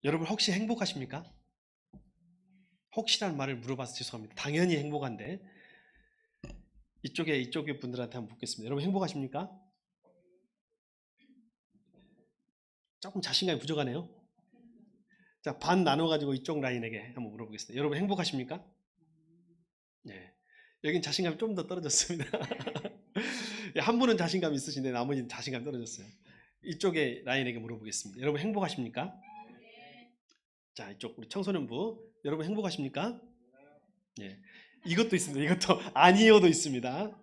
여러분 혹시 행복하십니까? 혹시라는 말을 물어봐서 죄송합니다. 당연히 행복한데 이쪽에 분들한테 한번 묻겠습니다. 여러분 행복하십니까? 조금 자신감이 부족하네요. 자, 반 나눠가지고 이쪽 라인에게 한번 물어보겠습니다. 여러분 행복하십니까? 네. 여긴 자신감이 좀 더 떨어졌습니다. 예, 한 분은 자신감 있으신데 나머지는 자신감이 떨어졌어요. 이쪽에 라인에게 물어보겠습니다. 여러분 행복하십니까? 자, 이쪽 우리 청소년부 여러분 행복하십니까? 예. 이것도 있습니다. 이것도 아니요도 있습니다.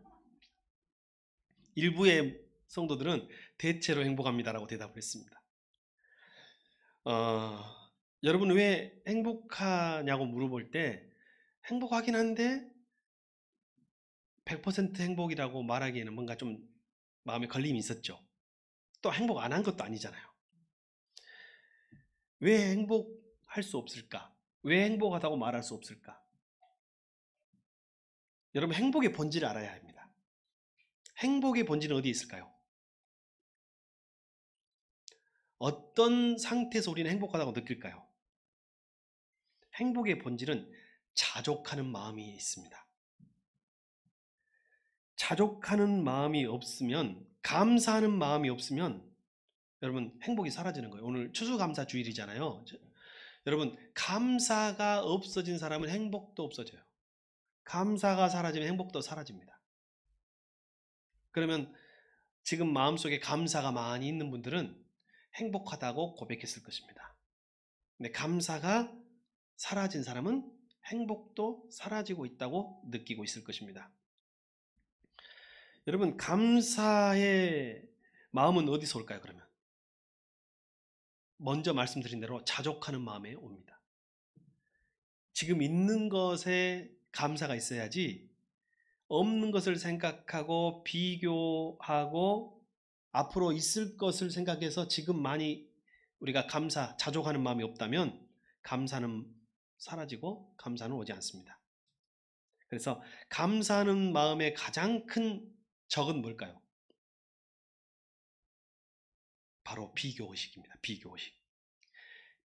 일부의 성도들은 대체로 행복합니다라고 대답을 했습니다. 어, 여러분 왜 행복하냐고 물어볼 때 행복하긴 한데 100% 행복이라고 말하기에는 뭔가 좀 마음에 걸림이 있었죠. 또 행복 안 한 것도 아니잖아요. 왜 행복할 수 없을까? 왜 행복하다고 말할 수 없을까? 여러분 행복의 본질을 알아야 합니다. 행복의 본질은 어디에 있을까요? 어떤 상태에서 우리는 행복하다고 느낄까요? 행복의 본질은 자족하는 마음이 있습니다. 자족하는 마음이 없으면, 감사하는 마음이 없으면 여러분 행복이 사라지는 거예요. 오늘 추수감사 주일이잖아요. 여러분 감사가 없어진 사람은 행복도 없어져요. 감사가 사라지면 행복도 사라집니다. 그러면 지금 마음속에 감사가 많이 있는 분들은 행복하다고 고백했을 것입니다. 근데 감사가 사라진 사람은 행복도 사라지고 있다고 느끼고 있을 것입니다. 여러분 감사의 마음은 어디서 올까요? 그러면 먼저 말씀드린 대로 자족하는 마음에 옵니다. 지금 있는 것에 감사가 있어야지 없는 것을 생각하고 비교하고 앞으로 있을 것을 생각해서 지금 많이 우리가 자족하는 마음이 없다면 감사는 사라지고 감사는 오지 않습니다. 그래서 감사하는 마음의 가장 큰 적은 뭘까요? 바로 비교의식입니다. 비교의식.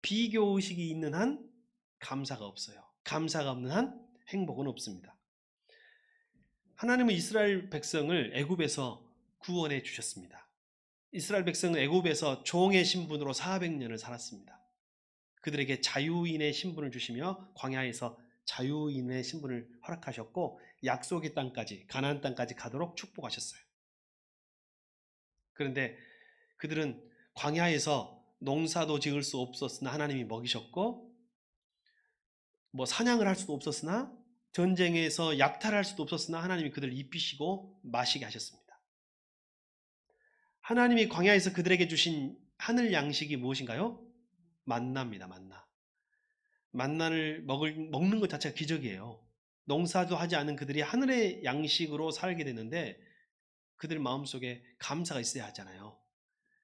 비교의식이 있는 한 감사가 없어요. 감사가 없는 한 행복은 없습니다. 하나님은 이스라엘 백성을 애굽에서 구원해 주셨습니다. 이스라엘 백성은 애굽에서 종의 신분으로 400년을 살았습니다. 그들에게 자유인의 신분을 주시며 광야에서 자유인의 신분을 허락하셨고 약속의 땅까지 가나안 땅까지 가도록 축복하셨어요. 그런데 그들은 광야에서 농사도 지을 수 없었으나 하나님이 먹이셨고 사냥을 할 수도 없었으나 전쟁에서 약탈할 수도 없었으나 하나님이 그들을 입히시고 마시게 하셨습니다. 하나님이 광야에서 그들에게 주신 하늘 양식이 무엇인가요? 만나입니다. 만나. 만나를 먹는 것 자체가 기적이에요. 농사도 하지 않은 그들이 하늘의 양식으로 살게 되는데 그들 마음속에 감사가 있어야 하잖아요.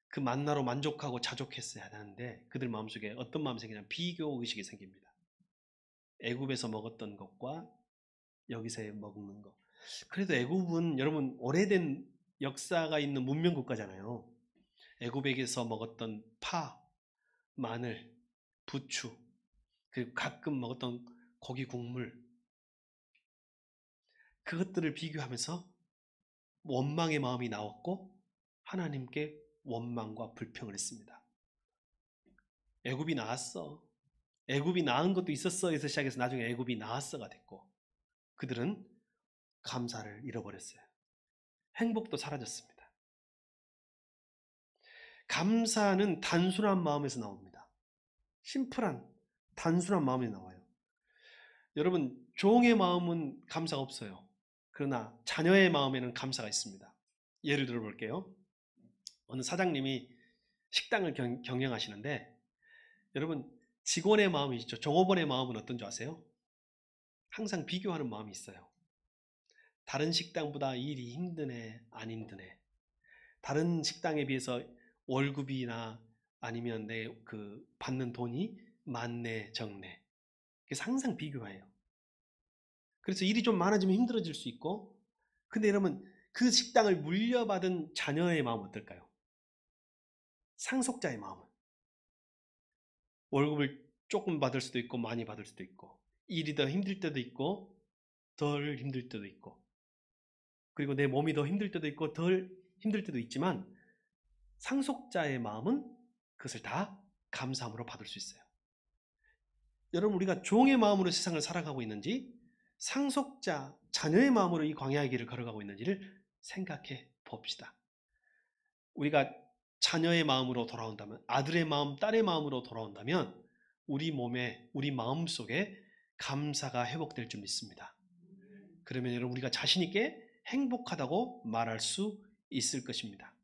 그 만나로 만족하고 자족했어야 하는데 그들 마음속에 어떤 마음이 생기냐면 비교 의식이 생깁니다. 애굽에서 먹었던 것과 여기서 먹는 것. 그래도 애굽은 여러분 오래된 역사가 있는 문명 국가잖아요. 애굽에게서 먹었던 파, 마늘, 부추, 그리고 가끔 먹었던 고기 국물, 그것들을 비교하면서 원망의 마음이 나왔고 하나님께 원망과 불평을 했습니다. 애굽이 나았어. 애굽이 나은 것도 있었어에서 시작해서 나중에 애굽이 나았어가 됐고 그들은 감사를 잃어버렸어요. 행복도 사라졌습니다. 감사는 단순한 마음에서 나옵니다. 심플한 단순한 마음이 나와요. 여러분 종의 마음은 감사가 없어요. 그러나 자녀의 마음에는 감사가 있습니다. 예를 들어 볼게요. 어느 사장님이 식당을 경영하시는데 여러분 직원의 마음이 있죠. 종업원의 마음은 어떤지 아세요? 항상 비교하는 마음이 있어요. 다른 식당보다 일이 힘드네 안 힘드네. 다른 식당에 비해서 월급이나 아니면 내 그 받는 돈이 많네 적네. 그래서 항상 비교해요. 그래서 일이 좀 많아지면 힘들어질 수 있고 근데 여러분 그 식당을 물려받은 자녀의 마음은 어떨까요? 상속자의 마음은 월급을 조금 받을 수도 있고 많이 받을 수도 있고, 일이 더 힘들 때도 있고 덜 힘들 때도 있고, 그리고 내 몸이 더 힘들 때도 있고 덜 힘들 때도 있지만 상속자의 마음은 그것을 다 감사함으로 받을 수 있어요. 여러분, 우리가 종의 마음으로 세상을 살아가고 있는지 상속자, 자녀의 마음으로 이 광야의 길을 걸어가고 있는지를 생각해 봅시다. 우리가 자녀의 마음으로 돌아온다면, 아들의 마음, 딸의 마음으로 돌아온다면 우리 몸에, 우리 마음 속에 감사가 회복될 줄 믿습니다. 그러면 여러분, 우리가 자신 있게 행복하다고 말할 수 있을 것입니다.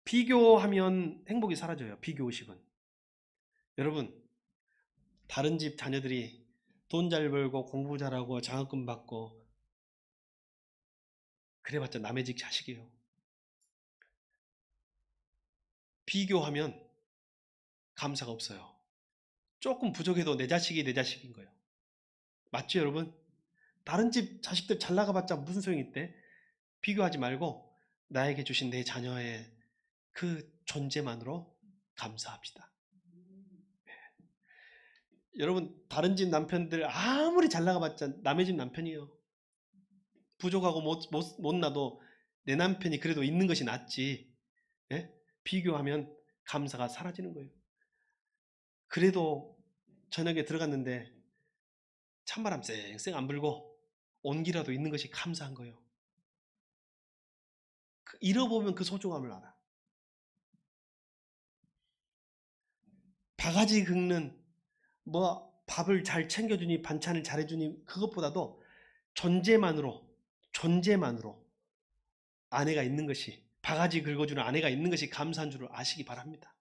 비교하면 행복이 사라져요. 비교의식은. 여러분, 다른 집 자녀들이 돈 잘 벌고 공부 잘하고 장학금 받고 그래봤자 남의 집 자식이에요. 비교하면 감사가 없어요. 조금 부족해도 내 자식이 내 자식인 거예요. 맞죠, 여러분? 다른 집 자식들 잘 나가봤자 무슨 소용이 있대? 비교하지 말고 나에게 주신 내 자녀의 그 존재만으로 감사합시다. 여러분, 다른 집 남편들 아무리 잘 나가봤자 남의 집 남편이에요. 부족하고 못나도 내 남편이 그래도 있는 것이 낫지. 예? 비교하면 감사가 사라지는 거예요. 그래도 저녁에 들어갔는데 찬바람 쌩쌩 안 불고 온기라도 있는 것이 감사한 거예요. 잃어보면 그 소중함을 알아. 바가지 긁는 밥을 잘 챙겨주니 반찬을 잘해주니 그것보다도 존재만으로 아내가 있는 것이, 바가지 긁어주는 아내가 있는 것이 감사한 줄을 아시기 바랍니다.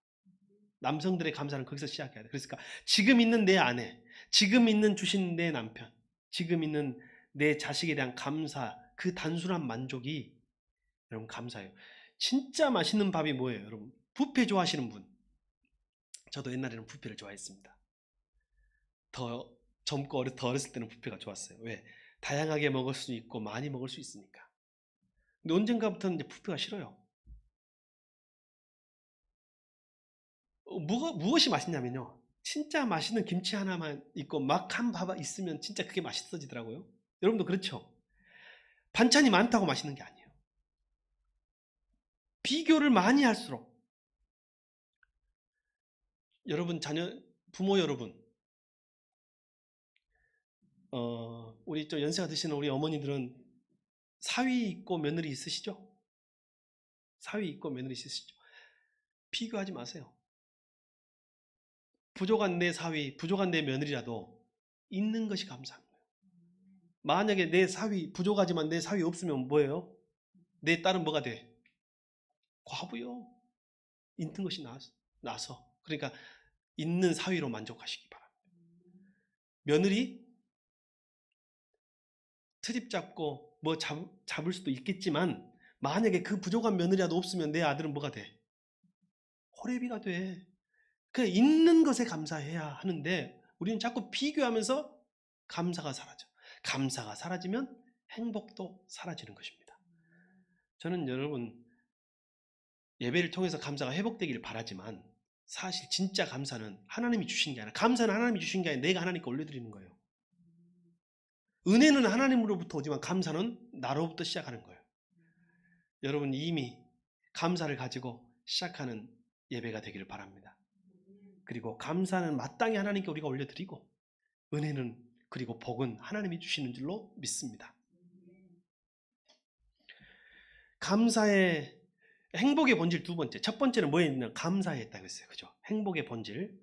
남성들의 감사는 거기서 시작해야 돼. 그러니까 지금 있는 내 아내, 지금 있는 주신 내 남편, 지금 있는 내 자식에 대한 감사, 그 단순한 만족이 여러분 감사해요. 진짜 맛있는 밥이 뭐예요, 여러분? 뷔페 좋아하시는 분. 저도 옛날에는 뷔페를 좋아했습니다. 더 젊고 더 어렸을 때는 뷔페가 좋았어요. 왜? 다양하게 먹을 수 있고 많이 먹을 수 있으니까. 근데 언젠가부터는 이제 뷔페가 싫어요. 무엇이 맛있냐면요, 진짜 맛있는 김치 하나만 있고 막 한 밥 있으면 진짜 그게 맛있어지더라고요. 여러분도 그렇죠? 반찬이 많다고 맛있는 게 아니에요. 비교를 많이 할수록, 여러분 부모 여러분, 우리 좀 연세가 드시는 우리 어머니들은 사위 있고 며느리 있으시죠? 사위 있고 며느리 있으시죠? 비교하지 마세요. 부족한 내 사위, 부족한 내 며느리라도 있는 것이 감사한 거예요. 만약에 내 사위 부족하지만 내 사위 없으면 뭐예요? 내 딸은 뭐가 돼? 과부요. 있는 것이 나서. 그러니까 있는 사위로 만족하시기 바랍니다. 며느리 트집 잡고 잡을 수도 있겠지만 만약에 그 부족한 며느리라도 없으면 내 아들은 뭐가 돼? 호래비가 돼. 그 있는 것에 감사해야 하는데 우리는 자꾸 비교하면서 감사가 사라져. 감사가 사라지면 행복도 사라지는 것입니다. 저는 여러분, 예배를 통해서 감사가 회복되기를 바라지만 사실 진짜 감사는 하나님이 주신 게 아니라, 감사는 하나님이 주신 게 아니라 내가 하나님께 올려드리는 거예요. 은혜는 하나님으로부터 오지만 감사는 나로부터 시작하는 거예요. 여러분, 이미 감사를 가지고 시작하는 예배가 되기를 바랍니다. 그리고 감사는 마땅히 하나님께 우리가 올려드리고 은혜는, 그리고 복은 하나님이 주시는 줄로 믿습니다. 감사의 행복의 본질 두 번째. 첫 번째는 뭐였냐? 감사했다고 했어요. 그죠? 행복의 본질.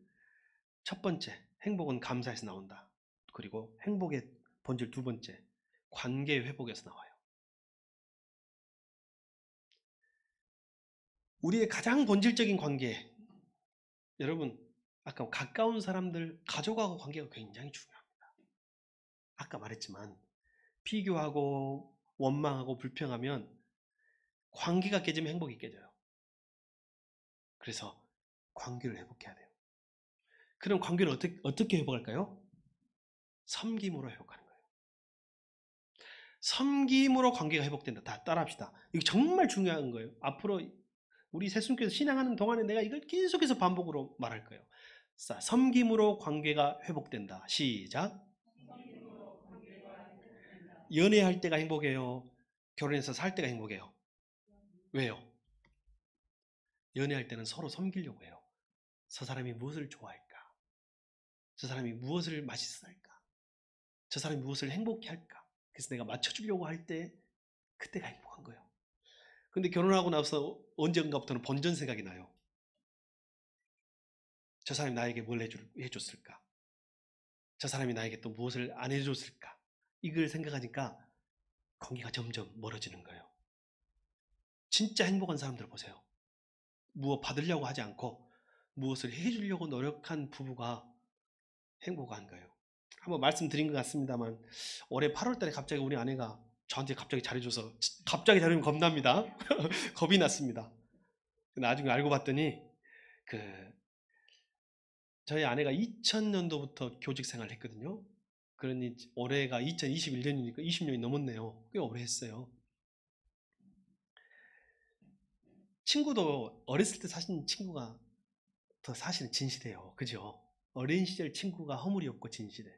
첫 번째, 행복은 감사에서 나온다. 그리고 행복의 본질 두 번째, 관계 회복에서 나와요. 우리의 가장 본질적인 관계, 여러분, 아까 가까운 사람들, 가족하고 관계가 굉장히 중요합니다. 아까 말했지만 비교하고 원망하고 불평하면 관계가 깨지면 행복이 깨져요. 그래서 관계를 회복해야 돼요. 그럼 관계를 어떻게 회복할까요? 섬김으로 회복하는 거예요. 섬김으로 관계가 회복된다. 다 따라합시다. 이거 정말 중요한 거예요. 앞으로 우리 새순교에서 신앙하는 동안에 내가 이걸 계속해서 반복으로 말할 거예요. 자, 섬김으로 관계가 회복된다. 시작. 연애할 때가 행복해요? 결혼해서 살 때가 행복해요? 왜요? 연애할 때는 서로 섬기려고 해요. 저 사람이 무엇을 좋아할까? 저 사람이 무엇을 맛있어 할까? 저 사람이 무엇을 행복해 할까? 그래서 내가 맞춰주려고 할 때 그때가 행복한 거예요. 근데 결혼하고 나서 언젠가부터는 번전 생각이 나요. 저 사람이 나에게 뭘 해줬을까? 저 사람이 나에게 또 무엇을 안 해줬을까? 이걸 생각하니까 관계가 점점 멀어지는 거예요. 진짜 행복한 사람들 보세요. 무엇 받으려고 하지 않고 무엇을 해주려고 노력한 부부가 행복한 거예요. 한번 말씀드린 것 같습니다만 올해 8월 달에 갑자기 우리 아내가 저한테 갑자기 잘해줘서 갑자기 잘해주면 겁납니다. 겁이 났습니다. 나중에 알고 봤더니 저희 아내가 2000년도부터 교직 생활을 했거든요. 그러니 올해가 2021년이니까 20년이 넘었네요. 꽤 오래 했어요. 친구도 어렸을 때 사신 친구가 더 사실은 진실해요. 그죠? 어린 시절 친구가 허물이 없고 진실해.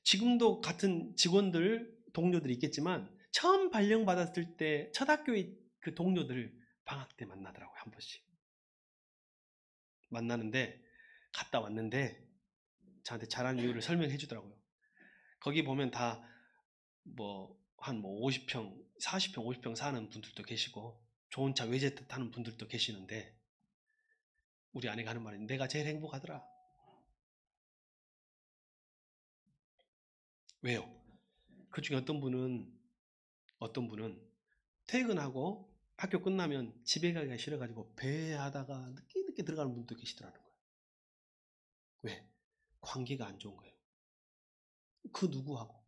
지금도 같은 직원들, 동료들이 있겠지만 처음 발령받았을 때 첫 학교의 그 동료들 방학 때 만나더라고요. 한 번씩. 만나는데 갔다 왔는데 저한테 잘한 이유를 설명해 주더라고요. 거기 보면 다 한 50평, 40평, 50평 사는 분들도 계시고 좋은 차 외제차 타는 분들도 계시는데 우리 아내가 하는 말은 내가 제일 행복하더라. 왜요? 그 중에 어떤 분은 퇴근하고 학교 끝나면 집에 가기가 싫어가지고 배회하다가 늦게 들어가는 분도 계시더라는 거예요. 왜? 관계가 안 좋은 거예요. 그 누구하고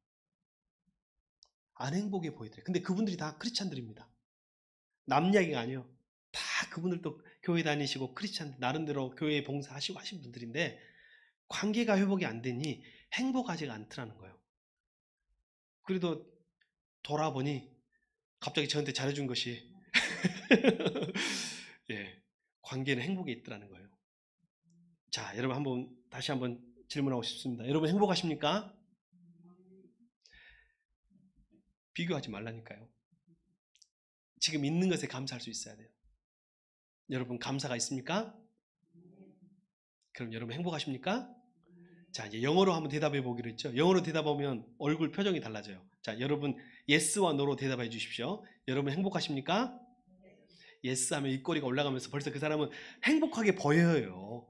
안 행복해 보이더래요. 근데 그분들이 다 크리스찬들입니다. 남 이야기가 아니에요. 다 그분들도 교회 다니시고 크리스찬 나름대로 교회에 봉사하시고 하신 분들인데 관계가 회복이 안 되니 행복하지가 않더라는 거예요. 그래도 돌아보니 갑자기 저한테 잘해준 것이 예, 관계는 행복에 있더라는 거예요. 자, 여러분 다시 한번 질문하고 싶습니다. 여러분 행복하십니까? 비교하지 말라니까요. 지금 있는 것에 감사할 수 있어야 돼요. 여러분 감사가 있습니까? 그럼 여러분 행복하십니까? 자, 이제 영어로 한번 대답해 보기로 했죠. 영어로 대답하면 얼굴 표정이 달라져요. 자, 여러분 yes와 no로 대답해 주십시오. 여러분 행복하십니까? yes 하면 입꼬리가 올라가면서 벌써 그 사람은 행복하게 보여요.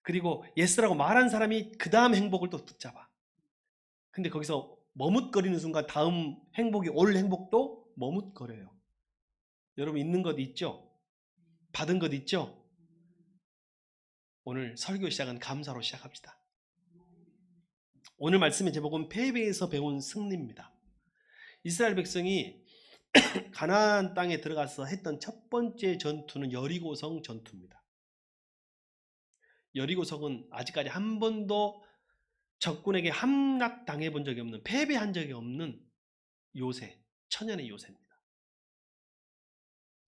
그리고 yes라고 말한 사람이 그 다음 행복을 또 붙잡아. 근데 거기서 머뭇거리는 순간 다음 행복이 올 행복도 머뭇거려요. 여러분 있는 것 있죠? 받은 것 있죠? 오늘 설교 시작은 감사로 시작합시다. 오늘 말씀의 제목은 패배에서 배운 승리입니다. 이스라엘 백성이 가나안 땅에 들어가서 했던 첫 번째 전투는 여리고성 전투입니다. 여리고성은 아직까지 한 번도 적군에게 함락당해 본 적이 없는, 패배한 적이 없는 요새, 천연의 요새입니다.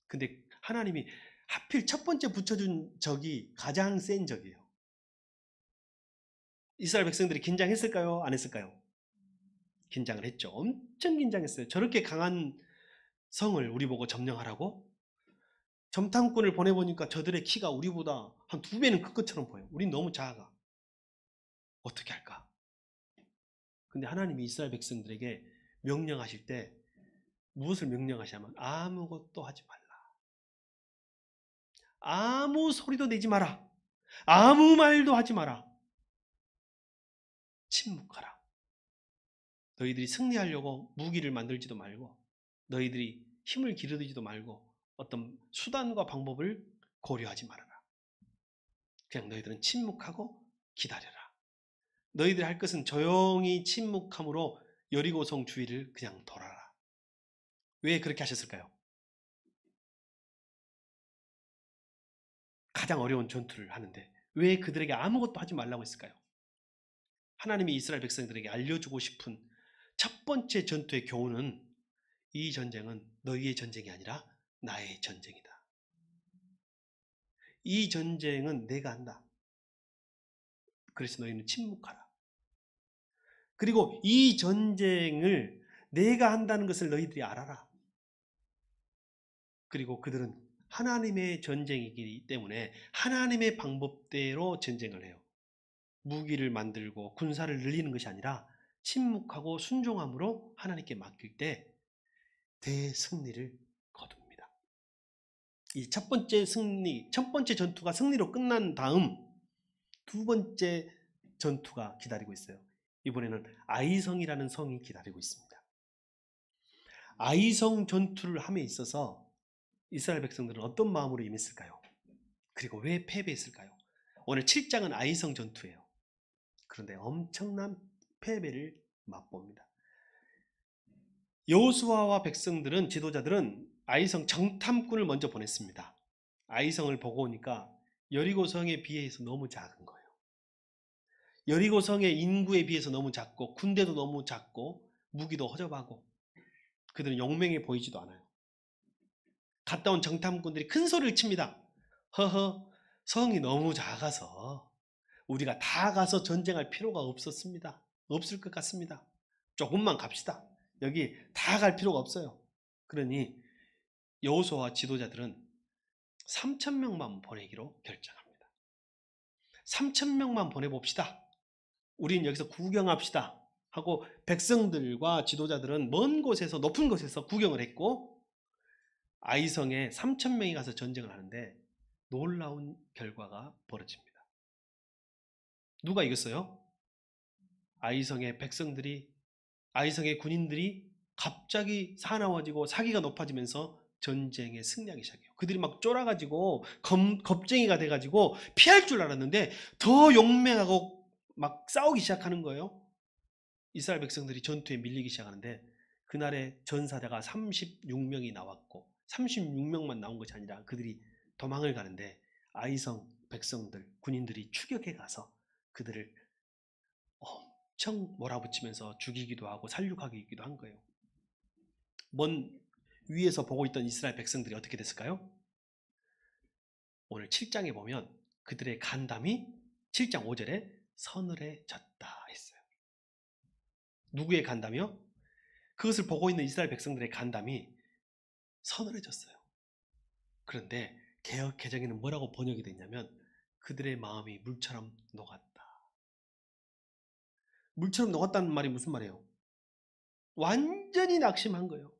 근데 하나님이 하필 첫 번째 붙여준 적이 가장 센 적이에요. 이스라엘 백성들이 긴장했을까요? 안 했을까요? 긴장을 했죠. 엄청 긴장했어요. 저렇게 강한 성을 우리 보고 점령하라고? 점탕꾼을 보내보니까 저들의 키가 우리보다 한 2배는 큰 것처럼 보여요. 우린 너무 작아. 어떻게 할까? 근데 하나님이 이스라엘 백성들에게 명령하실 때 무엇을 명령하시냐면 아무것도 하지 말라. 아무 소리도 내지 마라. 아무 말도 하지 마라. 침묵하라. 너희들이 승리하려고 무기를 만들지도 말고 너희들이 힘을 기르지도 말고 어떤 수단과 방법을 고려하지 말아라. 그냥 너희들은 침묵하고 기다려라. 너희들 할 것은 조용히 침묵함으로 여리고성 주위를 그냥 돌아라. 왜 그렇게 하셨을까요? 가장 어려운 전투를 하는데 왜 그들에게 아무것도 하지 말라고 했을까요? 하나님이 이스라엘 백성들에게 알려주고 싶은 첫 번째 전투의 교훈은 이 전쟁은 너희의 전쟁이 아니라 나의 전쟁이다. 이 전쟁은 내가 한다. 그래서 너희는 침묵하라. 그리고 이 전쟁을 내가 한다는 것을 너희들이 알아라. 그리고 그들은 하나님의 전쟁이기 때문에 하나님의 방법대로 전쟁을 해요. 무기를 만들고 군사를 늘리는 것이 아니라 침묵하고 순종함으로 하나님께 맡길 때 대승리를 거둡니다. 이 첫 번째 승리, 첫 번째 전투가 승리로 끝난 다음 두 번째 전투가 기다리고 있어요. 이번에는 아이성이라는 성이 기다리고 있습니다. 아이성 전투를 함에 있어서 이스라엘 백성들은 어떤 마음으로 임했을까요? 그리고 왜 패배했을까요? 오늘 7장은 아이성 전투예요. 그런데 엄청난 패배를 맛봅니다. 여호수아와 백성들은, 지도자들은 아이성 정탐꾼을 먼저 보냈습니다. 아이성을 보고 오니까 여리고성에 비해서 너무 작은 거예요. 여리고성의 인구에 비해서 너무 작고 군대도 너무 작고 무기도 허접하고 그들은 용맹해 보이지도 않아요. 갔다 온 정탐꾼들이 큰 소리를 칩니다. 허허, 성이 너무 작아서 우리가 다 가서 전쟁할 필요가 없었습니다. 없을 것 같습니다. 조금만 갑시다. 여기 다 갈 필요가 없어요. 그러니 여호수아와 지도자들은 3,000명만 보내기로 결정합니다. 3,000명만 보내봅시다. 우린 여기서 구경합시다 하고 백성들과 지도자들은 먼 곳에서, 높은 곳에서 구경을 했고 아이성에 3,000명이 가서 전쟁을 하는데 놀라운 결과가 벌어집니다. 누가 이겼어요? 아이성의 백성들이, 아이성의 군인들이 갑자기 사나워지고 사기가 높아지면서 전쟁에 승리하기 시작해요. 그들이 막 쫄아가지고 겁쟁이가 돼가지고 피할 줄 알았는데 더 용맹하고 막 싸우기 시작하는 거예요. 이스라엘 백성들이 전투에 밀리기 시작하는데 그날의 전사자가 36명이 나왔고 36명만 나온 것이 아니라 그들이 도망을 가는데 아이성 백성들, 군인들이 추격해 가서 그들을 엄청 몰아붙이면서 죽이기도 하고 살육하기도 한 거예요. 먼 위에서 보고 있던 이스라엘 백성들이 어떻게 됐을까요? 오늘 7장에 보면 그들의 간담이 7장 5절에 서늘해졌다 했어요. 누구의 간담이요? 그것을 보고 있는 이스라엘 백성들의 간담이 서늘해졌어요. 그런데 개역 개정에는 뭐라고 번역이 됐냐면 그들의 마음이 물처럼 녹았다. 물처럼 녹았다는 말이 무슨 말이에요? 완전히 낙심한 거예요.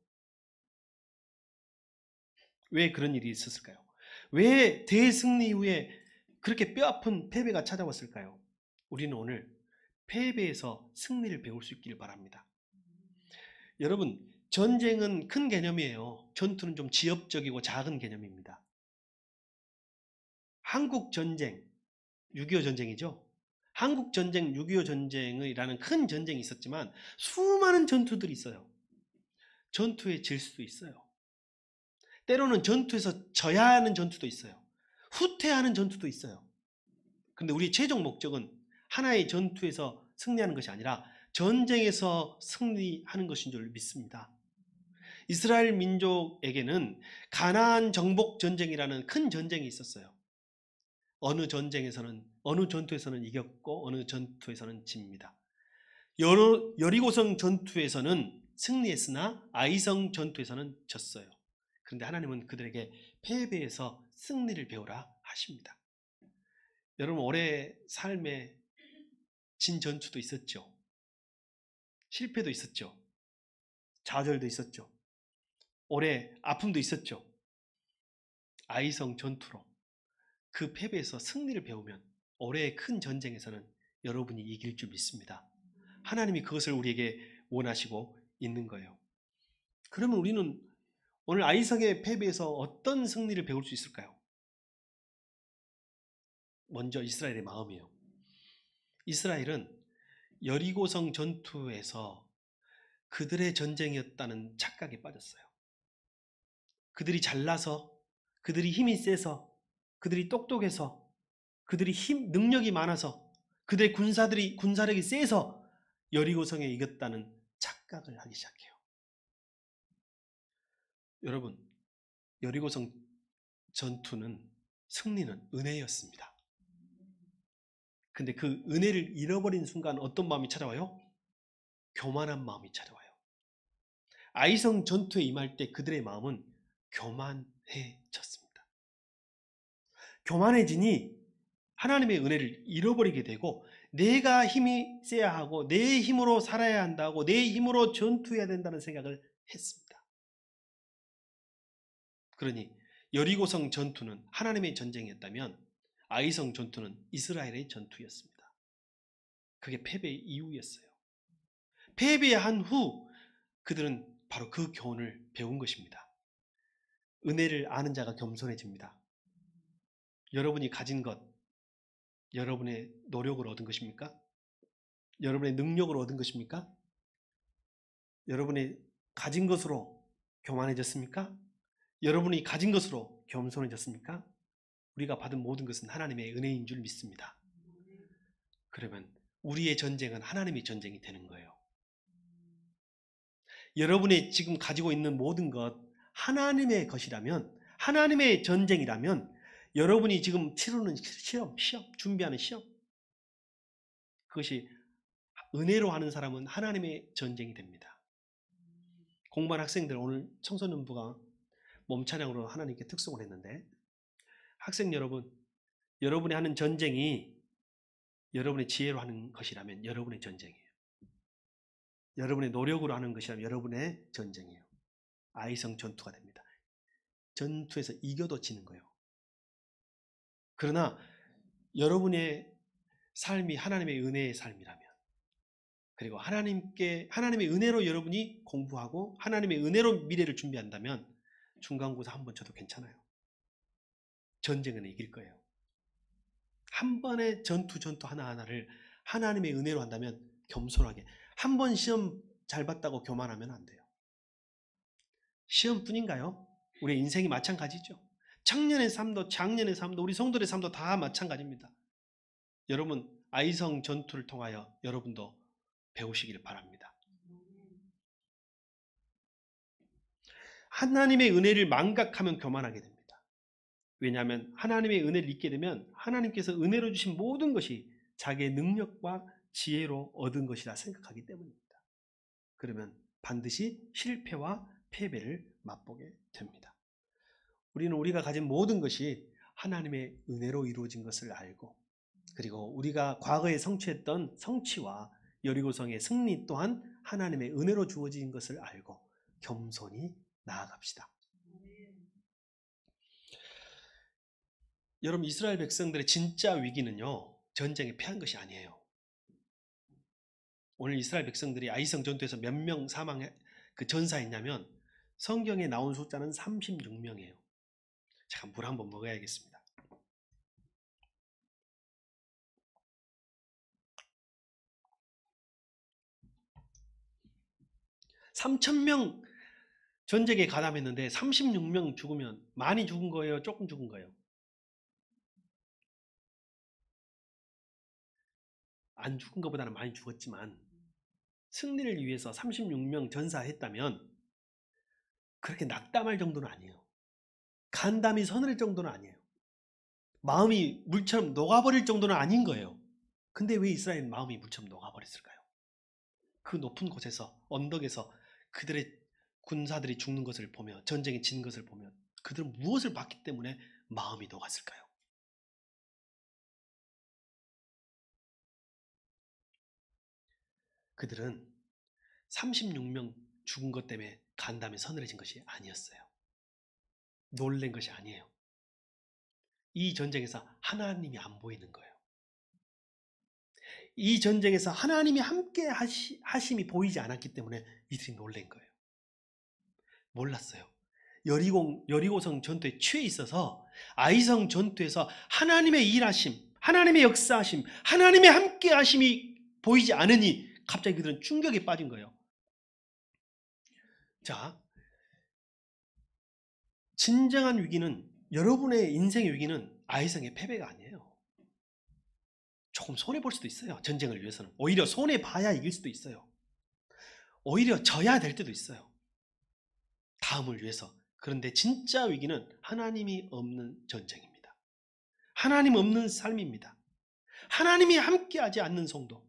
왜 그런 일이 있었을까요? 왜 대승리 이후에 그렇게 뼈아픈 패배가 찾아왔을까요? 우리는 오늘 패배에서 승리를 배울 수 있기를 바랍니다. 여러분, 전쟁은 큰 개념이에요. 전투는 좀 지엽적이고 작은 개념입니다. 한국 전쟁, 6.25 전쟁이죠. 한국 전쟁, 6.25 전쟁이라는 큰 전쟁이 있었지만 수많은 전투들이 있어요. 전투에 질 수도 있어요. 때로는 전투에서 져야 하는 전투도 있어요. 후퇴하는 전투도 있어요. 그런데 우리의 최종 목적은 하나의 전투에서 승리하는 것이 아니라 전쟁에서 승리하는 것인 줄 믿습니다. 이스라엘 민족에게는 가나안 정복 전쟁이라는 큰 전쟁이 있었어요. 어느 전투에서는 이겼고 어느 전투에서는 집니다. 여리고성 전투에서는 승리했으나 아이성 전투에서는 졌어요. 그런데 하나님은 그들에게 패배에서 승리를 배우라 하십니다. 여러분, 올해 삶에 진 전투도 있었죠. 실패도 있었죠. 좌절도 있었죠. 올해 아픔도 있었죠. 아이성 전투로 그 패배에서 승리를 배우면 올해의 큰 전쟁에서는 여러분이 이길 줄 믿습니다. 하나님이 그것을 우리에게 원하시고 있는 거예요. 그러면 우리는 오늘 아이성의 패배에서 어떤 승리를 배울 수 있을까요? 먼저 이스라엘의 마음이에요. 이스라엘은 여리고성 전투에서 그들의 전쟁이었다는 착각에 빠졌어요. 그들이 잘나서, 그들이 힘이 세서, 그들이 똑똑해서, 그들이 능력이 많아서, 그들의 군사력이 세서 여리고성에 이겼다는 착각을 하기 시작해요. 여러분, 여리고성 전투는 승리는 은혜였습니다. 근데 그 은혜를 잃어버린 순간 어떤 마음이 찾아와요? 교만한 마음이 찾아와요. 아이성 전투에 임할 때 그들의 마음은 교만해졌습니다. 교만해지니 하나님의 은혜를 잃어버리게 되고 내가 힘이 세야 하고 내 힘으로 살아야 한다고 내 힘으로 전투해야 된다는 생각을 했습니다. 그러니 여리고성 전투는 하나님의 전쟁이었다면 아이성 전투는 이스라엘의 전투였습니다. 그게 패배의 이유였어요. 패배한 후 그들은 바로 그 교훈을 배운 것입니다. 은혜를 아는 자가 겸손해집니다. 여러분이 가진 것, 여러분의 노력으로 얻은 것입니까? 여러분의 능력으로 얻은 것입니까? 여러분이 가진 것으로 교만해졌습니까? 여러분이 가진 것으로 겸손해졌습니까? 우리가 받은 모든 것은 하나님의 은혜인 줄 믿습니다. 그러면 우리의 전쟁은 하나님의 전쟁이 되는 거예요. 여러분이 지금 가지고 있는 모든 것 하나님의 것이라면, 하나님의 전쟁이라면 여러분이 지금 치르는 시험, 준비하는 시험, 그것이 은혜로 하는 사람은 하나님의 전쟁이 됩니다. 공부한 학생들, 오늘 청소년부가 몸찬양으로 하나님께 특송을 했는데, 학생 여러분, 여러분이 하는 전쟁이 여러분의 지혜로 하는 것이라면 여러분의 전쟁이에요. 여러분의 노력으로 하는 것이라면 여러분의 전쟁이에요. 아이성 전투가 됩니다. 전투에서 이겨도 지는 거예요. 그러나 여러분의 삶이 하나님의 은혜의 삶이라면, 그리고 하나님의 은혜로 여러분이 공부하고 하나님의 은혜로 미래를 준비한다면 중간고사 한 번 쳐도 괜찮아요. 전쟁은 이길 거예요. 한 번의 전투 하나하나를 하나님의 은혜로 한다면 겸손하게, 한 번 시험 잘 봤다고 교만하면 안 돼요. 시험뿐인가요? 우리 인생이 마찬가지죠. 청년의 삶도 장년의 삶도 우리 성도의 삶도 다 마찬가지입니다. 여러분 아이성 전투를 통하여 여러분도 배우시기를 바랍니다. 하나님의 은혜를 망각하면 교만하게 됩니다. 왜냐하면 하나님의 은혜를 잊게 되면 하나님께서 은혜로 주신 모든 것이 자기의 능력과 지혜로 얻은 것이라 생각하기 때문입니다. 그러면 반드시 실패와 패배를 맛보게 됩니다. 우리는 우리가 가진 모든 것이 하나님의 은혜로 이루어진 것을 알고, 그리고 우리가 과거에 성취했던 성취와 여리고성의 승리 또한 하나님의 은혜로 주어진 것을 알고 겸손히 나아갑시다. 여러분, 이스라엘 백성들의 진짜 위기는요, 전쟁에 패한 것이 아니에요. 오늘 이스라엘 백성들이 아이성 전투에서 몇 명 그 전사했냐면 성경에 나온 숫자는 36명이에요. 자, 물 한번 먹어야겠습니다. 3,000명 전쟁에 가담했는데 36명 죽으면 많이 죽은 거예요? 조금 죽은 거예요? 안 죽은 것보다는 많이 죽었지만 승리를 위해서 36명 전사했다면 그렇게 낙담할 정도는 아니에요. 간담이 서늘할 정도는 아니에요. 마음이 물처럼 녹아버릴 정도는 아닌 거예요. 근데 왜 이스라엘은 마음이 물처럼 녹아버렸을까요? 그 높은 곳에서, 언덕에서 그들의 군사들이 죽는 것을 보며, 전쟁에 진 것을 보며 그들은 무엇을 봤기 때문에 마음이 녹았을까요? 그들은 36명 죽은 것 때문에 간담이 서늘해진 것이 아니었어요. 놀란 것이 아니에요. 이 전쟁에서 하나님이 안 보이는 거예요. 이 전쟁에서 하나님이 함께 하심이 보이지 않았기 때문에 이들이 놀란 거예요. 몰랐어요. 여리고성 전투에 취해 있어서 아이성 전투에서 하나님의 일하심, 하나님의 역사하심, 하나님의 함께 하심이 보이지 않으니 갑자기 그들은 충격에 빠진 거예요. 자, 진정한 위기는, 여러분의 인생의 위기는 아이성의 패배가 아니에요. 조금 손해볼 수도 있어요. 전쟁을 위해서는. 오히려 손해봐야 이길 수도 있어요. 오히려 져야 될 때도 있어요. 다음을 위해서. 그런데 진짜 위기는 하나님이 없는 전쟁입니다. 하나님 없는 삶입니다. 하나님이 함께하지 않는 성도,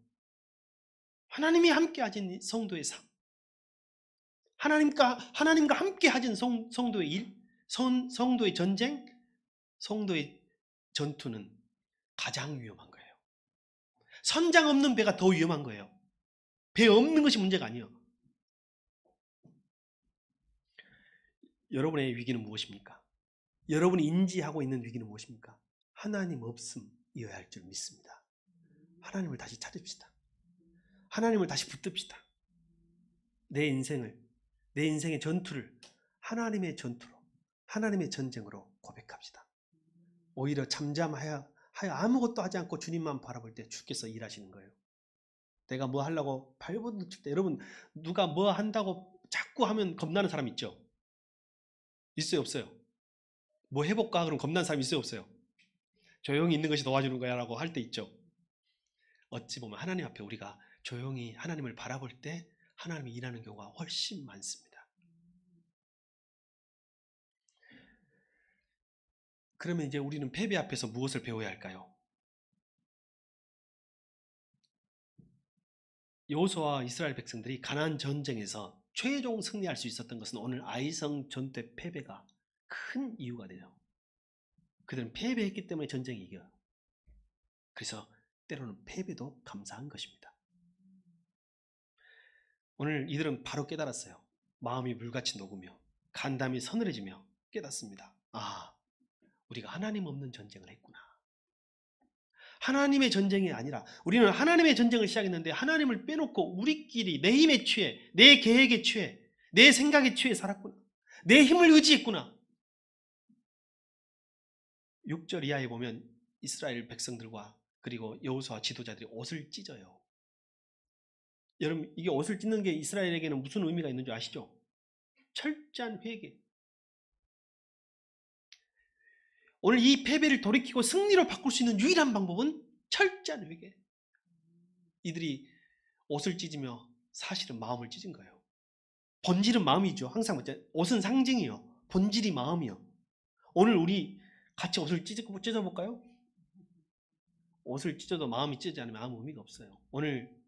하나님이 함께하지 않는 성도의 삶, 하나님과 함께하진 성도의 일, 성도의 전쟁, 성도의 전투는 가장 위험한 거예요. 선장 없는 배가 더 위험한 거예요. 배 없는 것이 문제가 아니에요. 여러분의 위기는 무엇입니까? 여러분이 인지하고 있는 위기는 무엇입니까? 하나님 없음이어야 할 줄 믿습니다. 하나님을 다시 찾읍시다. 하나님을 다시 붙듭시다. 내 인생의 전투를 하나님의 전투로, 하나님의 전쟁으로 고백합시다. 오히려 잠잠하여 아무것도 하지 않고 주님만 바라볼 때 주께서 일하시는 거예요. 내가 뭐 하려고 발버둥 칠 때, 여러분 누가 뭐 한다고 자꾸 하면 겁나는 사람 있죠? 있어요, 없어요? 뭐 해볼까? 그럼 겁나는 사람 있어요, 없어요? 조용히 있는 것이 도와주는 거야 라고 할 때 있죠. 어찌 보면 하나님 앞에 우리가 조용히 하나님을 바라볼 때 하나님이 일하는 경우가 훨씬 많습니다. 그러면 이제 우리는 패배 앞에서 무엇을 배워야 할까요? 여호수아와 이스라엘 백성들이 가나안 전쟁에서 최종 승리할 수 있었던 것은 오늘 아이성 전투의 패배가 큰 이유가 되죠. 그들은 패배했기 때문에 전쟁이 이겨요. 그래서 때로는 패배도 감사한 것입니다. 오늘 이들은 바로 깨달았어요. 마음이 물같이 녹으며 간담이 서늘해지며 깨닫습니다. 아, 우리가 하나님 없는 전쟁을 했구나. 하나님의 전쟁이 아니라 우리는 하나님의 전쟁을 시작했는데 하나님을 빼놓고 우리끼리 내 힘에 취해, 내 계획에 취해, 내 생각에 취해 살았구나. 내 힘을 의지했구나. 6절 이하에 보면 이스라엘 백성들과 그리고 여호수아 지도자들이 옷을 찢어요. 여러분, 이게 옷을 찢는 게 이스라엘에게는 무슨 의미가 있는 줄 아시죠? 철저한 회개. 오늘 이 패배를 돌이키고 승리로 바꿀 수 있는 유일한 방법은 철저한 회개. 이들이 옷을 찢으며 사실은 마음을 찢은 거예요. 본질은 마음이죠. 항상 옷은 상징이요. 본질이 마음이요. 오늘 우리 같이 옷을 찢어볼까요? 옷을 찢어도 마음이 찢지 않으면 아무 의미가 없어요. 오늘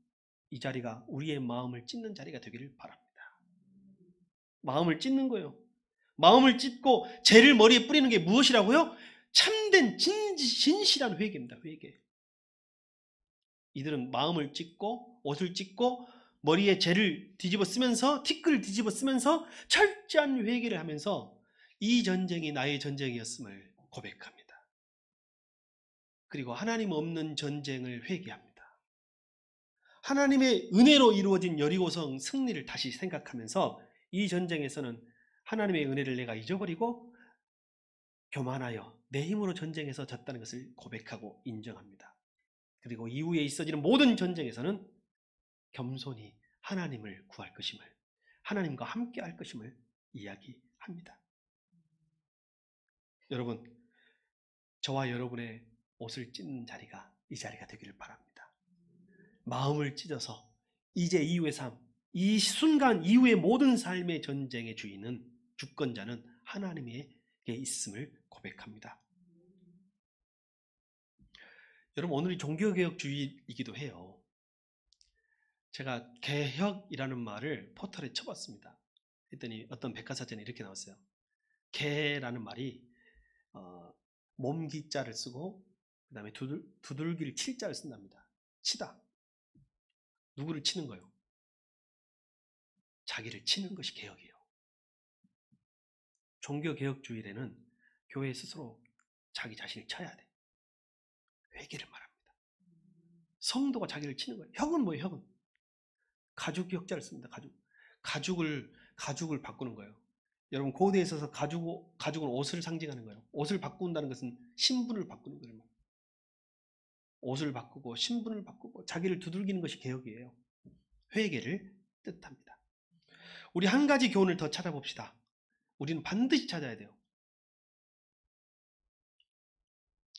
이 자리가 우리의 마음을 찢는 자리가 되기를 바랍니다. 마음을 찢는 거예요. 마음을 찢고 죄를 머리에 뿌리는 게 무엇이라고요? 참된 진실한 회개입니다. 회개. 이들은 마음을 찢고 옷을 찢고 머리에 죄를 뒤집어 쓰면서 티끌을 뒤집어 쓰면서 철저한 회개를 하면서 이 전쟁이 나의 전쟁이었음을 고백합니다. 그리고 하나님 없는 전쟁을 회개합니다. 하나님의 은혜로 이루어진 여리고성 승리를 다시 생각하면서 이 전쟁에서는 하나님의 은혜를 내가 잊어버리고 교만하여 내 힘으로 전쟁에서 졌다는 것을 고백하고 인정합니다. 그리고 이후에 있어지는 모든 전쟁에서는 겸손히 하나님을 구할 것임을, 하나님과 함께 할 것임을 이야기합니다. 여러분, 저와 여러분의 옷을 찢는 자리가 이 자리가 되기를 바랍니다. 마음을 찢어서 이제 이후의 삶, 이 순간 이후의 모든 삶의 전쟁의 주인은, 주권자는 하나님에게 있음을 고백합니다. 여러분, 오늘이 종교개혁주의이기도 해요. 제가 개혁이라는 말을 포털에 쳐봤습니다. 했더니 어떤 백과사전에 이렇게 나왔어요. 개라는 말이 몸기자를 쓰고 그 다음에 두들기를 칠자를 쓴답니다. 치다. 누구를 치는 거예요? 자기를 치는 것이 개혁이에요. 종교개혁주의에는 교회 스스로 자기 자신을 쳐야 돼. 회개를 말합니다. 성도가 자기를 치는 거예요. 혁은 뭐예요? 혁은 가죽격자를 씁니다. 가죽을 바꾸는 거예요. 여러분, 고대에 있어서 가죽은 옷을 상징하는 거예요. 옷을 바꾼다는 것은 신분을 바꾸는 거예요. 옷을 바꾸고 신분을 바꾸고 자기를 두들기는 것이 개혁이에요. 회개를 뜻합니다. 우리 한 가지 교훈을 더 찾아봅시다. 우리는 반드시 찾아야 돼요.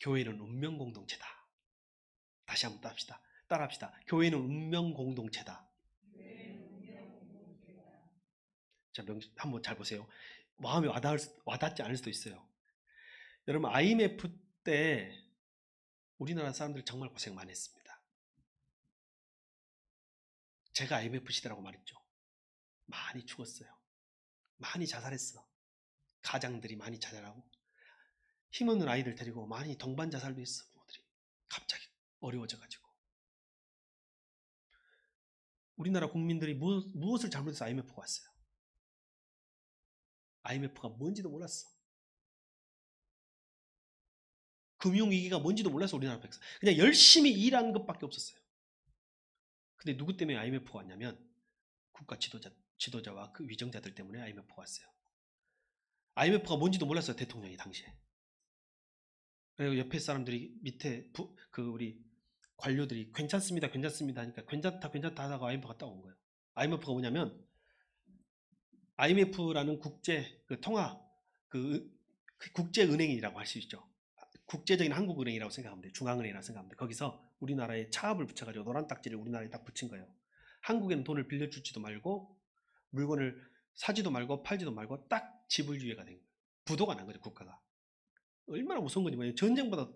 교회는 운명 공동체다. 다시 한번 따라합시다. 교회는 운명 공동체다. 자, 한번 잘 보세요. 마음이 와닿지 않을 수도 있어요. 여러분, IMF 때 우리나라 사람들 정말 고생 많이 했습니다. 제가 IMF 시대라고 말했죠. 많이 죽었어요. 많이 자살했어. 가장들이 많이 자살하고 힘없는 아이들 데리고 많이 동반 자살도 했어. 부모들이 갑자기 어려워져가지고. 우리나라 국민들이 무엇을 잘못해서 IMF가 왔어요? IMF가 뭔지도 몰랐어. 금융위기가 뭔지도 몰라서 우리나라 백성 그냥 열심히 일하는 것밖에 없었어요. 근데 누구 때문에 IMF가 왔냐면 국가 지도자와 그 위정자들 때문에 IMF가 왔어요. IMF가 뭔지도 몰랐어요. 대통령이 당시에. 그리고 옆에 사람들이 밑에 우리 관료들이 괜찮습니다 하니까 괜찮다 하다가 IMF가 딱 온 거예요. IMF가 뭐냐면 IMF라는 국제 국제은행이라고 할 수 있죠. 국제적인 한국은행이라고 생각하면 돼요. 중앙은행이라고 생각하면 돼요. 거기서 우리나라에 차압을 붙여가지고 노란 딱지를 우리나라에 딱 붙인 거예요. 한국에는 돈을 빌려주지도 말고 물건을 사지도 말고 팔지도 말고 딱 지불주의가 된 거예요. 부도가 난 거죠. 국가가. 얼마나 무서운 건지 뭐예요. 전쟁보다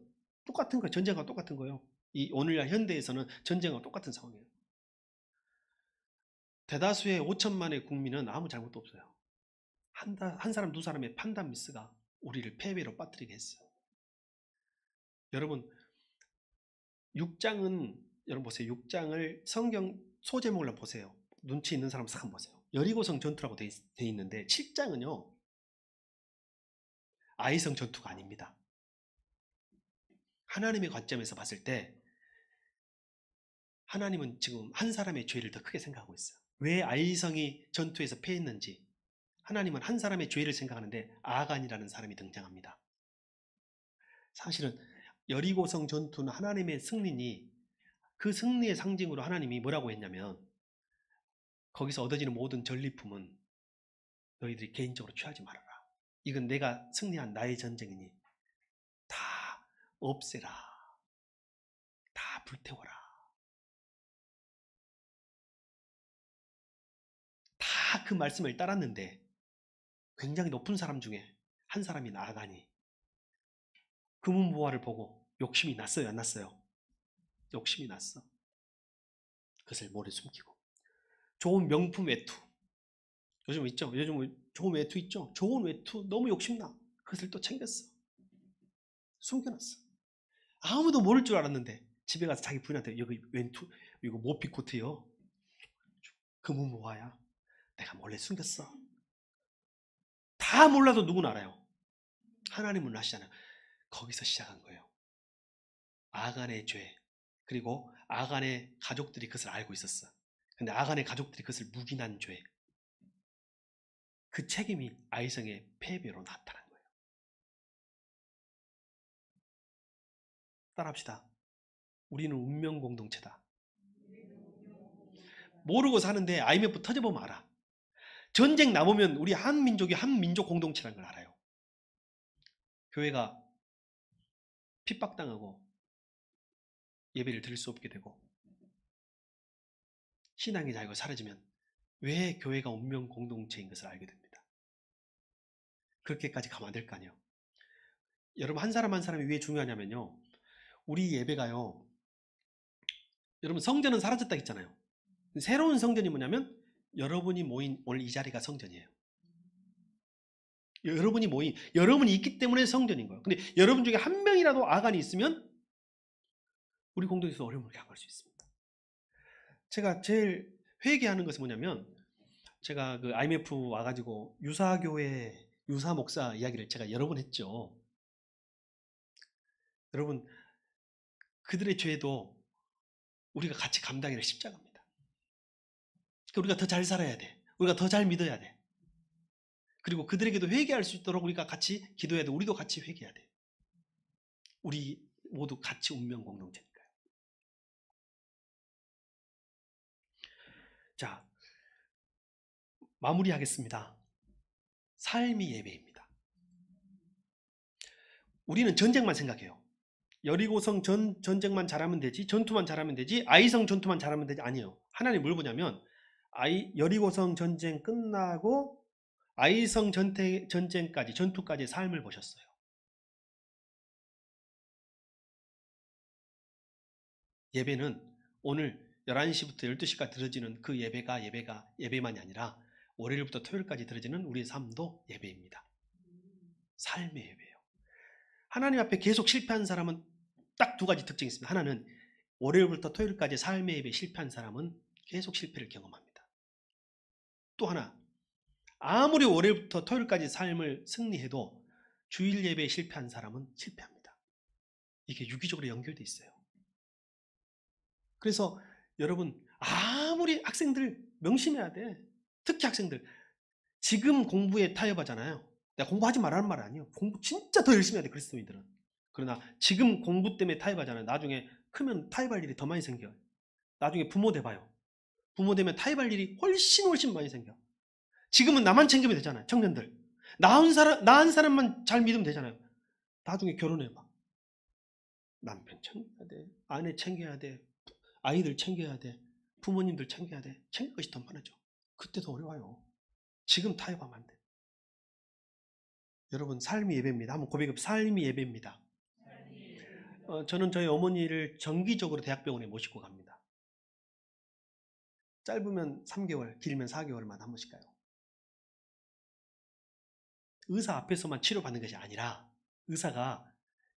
똑같은 거예요. 전쟁과 똑같은 거예요. 이 오늘날 현대에서는 전쟁과 똑같은 상황이에요. 대다수의 5천만의 국민은 아무 잘못도 없어요. 한 사람 두 사람의 판단 미스가 우리를 패배로 빠뜨리게 했어요. 여러분 6장은 여러분 보세요. 6장을 성경 소제목을 보세요. 눈치 있는 사람 싹 한번 보세요. 여리고성 전투라고 돼 있는데 7장은요. 아이성 전투가 아닙니다. 하나님의 관점에서 봤을 때 하나님은 지금 한 사람의 죄를 더 크게 생각하고 있어요. 왜 아이성이 전투에서 패했는지 하나님은 한 사람의 죄를 생각하는데 아간이라는 사람이 등장합니다. 사실은 여리고성 전투는 하나님의 승리니 그 승리의 상징으로 하나님이 뭐라고 했냐면 거기서 얻어지는 모든 전리품은 너희들이 개인적으로 취하지 말아라. 이건 내가 승리한 나의 전쟁이니 다 없애라. 다 불태워라. 다 그 말씀을 따랐는데 굉장히 높은 사람 중에 한 사람이 아간이 금은보화를 보고 욕심이 났어요? 안 났어요? 욕심이 났어. 그것을 몰래 숨기고 좋은 명품 외투 요즘 있죠? 요즘 좋은 외투 있죠? 좋은 외투 너무 욕심나. 그것을 또 챙겼어. 숨겨놨어. 아무도 모를 줄 알았는데 집에 가서 자기 부인한테 여기 외투 이거 모피 코트요. 금은보화야. 내가 몰래 숨겼어. 다 몰라도 누구는 알아요. 하나님은 아시잖아요. 거기서 시작한 거예요. 아간의 죄. 그리고 아간의 가족들이 그것을 알고 있었어. 근데 아간의 가족들이 그것을 묵인한 죄. 그 책임이 아이성의 패배로 나타난 거예요. 따라합시다. 우리는 운명 공동체다. 모르고 사는데 IMF 터져보면 알아. 전쟁 나보면 우리 한민족이 한민족 공동체라는 걸 알아요. 교회가 핍박당하고 예배를 드릴 수 없게 되고 신앙의 자유가 사라지면 왜 교회가 운명 공동체인 것을 알게 됩니다. 그렇게까지 가면 안 될 거 아니에요. 여러분 한 사람 한 사람이 왜 중요하냐면요. 우리 예배가요. 여러분 성전은 사라졌다 했잖아요. 새로운 성전이 뭐냐면 여러분이 모인 오늘 이 자리가 성전이에요. 여러분이 있기 때문에 성전인 거예요. 근데 여러분 중에 한 명이라도 아간이 있으면 우리 공동체에서 어려움을 겪을 수 있습니다. 제가 제일 회개하는 것은 뭐냐면 제가 그 IMF 와가지고 유사교회 유사 목사 이야기를 제가 여러 번 했죠. 여러분 그들의 죄도 우리가 같이 감당해야 십자가입니다. 우리가 더 잘 살아야 돼. 우리가 더 잘 믿어야 돼. 그리고 그들에게도 회개할 수 있도록 우리가 같이 기도해야 돼. 우리도 같이 회개해야 돼. 우리 모두 같이 운명 공동체니까요. 자, 마무리하겠습니다. 삶이 예배입니다. 우리는 전쟁만 생각해요. 여리고성 전쟁만 잘하면 되지, 전투만 잘하면 되지, 아이성 전투만 잘하면 되지. 아니에요. 하나님 뭘 보냐면 여리고성 전쟁 끝나고 아이성 전투까지 삶을 보셨어요. 예배는 오늘 11시부터 12시까지 드려지는 그 예배만이 아니라 월요일부터 토요일까지 드려지는 우리의 삶도 예배입니다. 삶의 예배예요. 하나님 앞에 계속 실패한 사람은 딱 두 가지 특징이 있습니다. 하나는 월요일부터 토요일까지 삶의 예배에 실패한 사람은 계속 실패를 경험합니다. 또 하나, 아무리 월요일부터 토요일까지 삶을 승리해도 주일 예배에 실패한 사람은 실패합니다. 이게 유기적으로 연결돼 있어요. 그래서 여러분, 아무리 학생들 명심해야 돼. 특히 학생들 지금 공부에 타협하잖아요. 내가 공부하지 말라는 말 아니에요. 공부 진짜 더 열심히 해야 돼, 그리스도인들은. 그러나 지금 공부 때문에 타협하잖아요. 나중에 크면 타협할 일이 더 많이 생겨요. 나중에 부모 돼봐요. 부모 되면 타협할 일이 훨씬 많이 생겨. 지금은 나만 챙기면 되잖아요. 청년들 나은 사람만 잘 믿으면 되잖아요. 나중에 결혼해봐. 남편 챙겨야 돼, 아내 챙겨야 돼, 아이들 챙겨야 돼, 부모님들 챙겨야 돼. 챙길 것이 더 많아져. 그때 더 어려워요. 지금 타협하면 안 돼. 여러분, 삶이 예배입니다. 한번 고백해. 삶이 예배입니다. 저는 저희 어머니를 정기적으로 대학병원에 모시고 갑니다. 짧으면 3개월, 길면 4개월마다 한 번씩 가요. 의사 앞에서만 치료받는 것이 아니라 의사가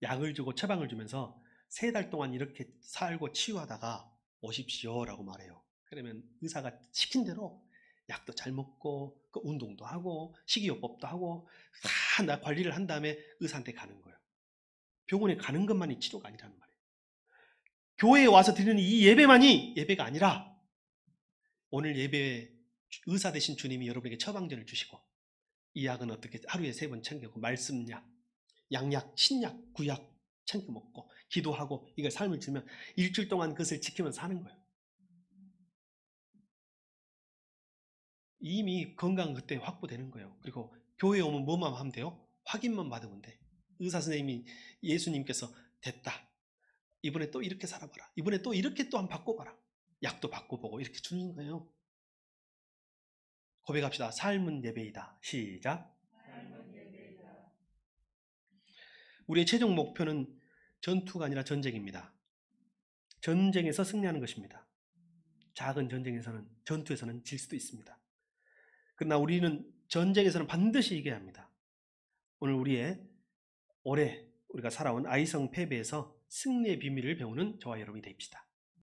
약을 주고 처방을 주면서 3달 동안 이렇게 살고 치유하다가 오십시오라고 말해요. 그러면 의사가 시킨 대로 약도 잘 먹고 운동도 하고 식이요법도 하고 다 관리를 한 다음에 의사한테 가는 거예요. 병원에 가는 것만이 치료가 아니라는 말이에요. 교회에 와서 드리는 이 예배만이 예배가 아니라 오늘 예배에 의사 되신 주님이 여러분에게 처방전을 주시고 이 약은 어떻게 하루에 3번 챙기고 말씀약, 양약, 신약, 구약 챙겨 먹고 기도하고 이걸 삶을 주면 일주일 동안 그것을 지키면서 사는 거예요. 이미 건강 그때 확보되는 거예요. 그리고 교회에 오면 뭐만 하면 돼요? 확인만 받으면 돼. 의사 선생님이 예수님께서 됐다. 이번에 또 이렇게 살아봐라. 이번에 또 이렇게 또 한번 바꿔봐라. 약도 바꿔보고 이렇게 주는 거예요. 고백합시다. 삶은 예배이다. 시작. 우리의 최종 목표는 전투가 아니라 전쟁입니다. 전쟁에서 승리하는 것입니다. 작은 전투에서는 질 수도 있습니다. 그러나 우리는 전쟁에서는 반드시 이겨야 합니다. 오늘 올해 우리가 살아온 아이성 패배에서 승리의 비밀을 배우는 저와 여러분이 됩시다.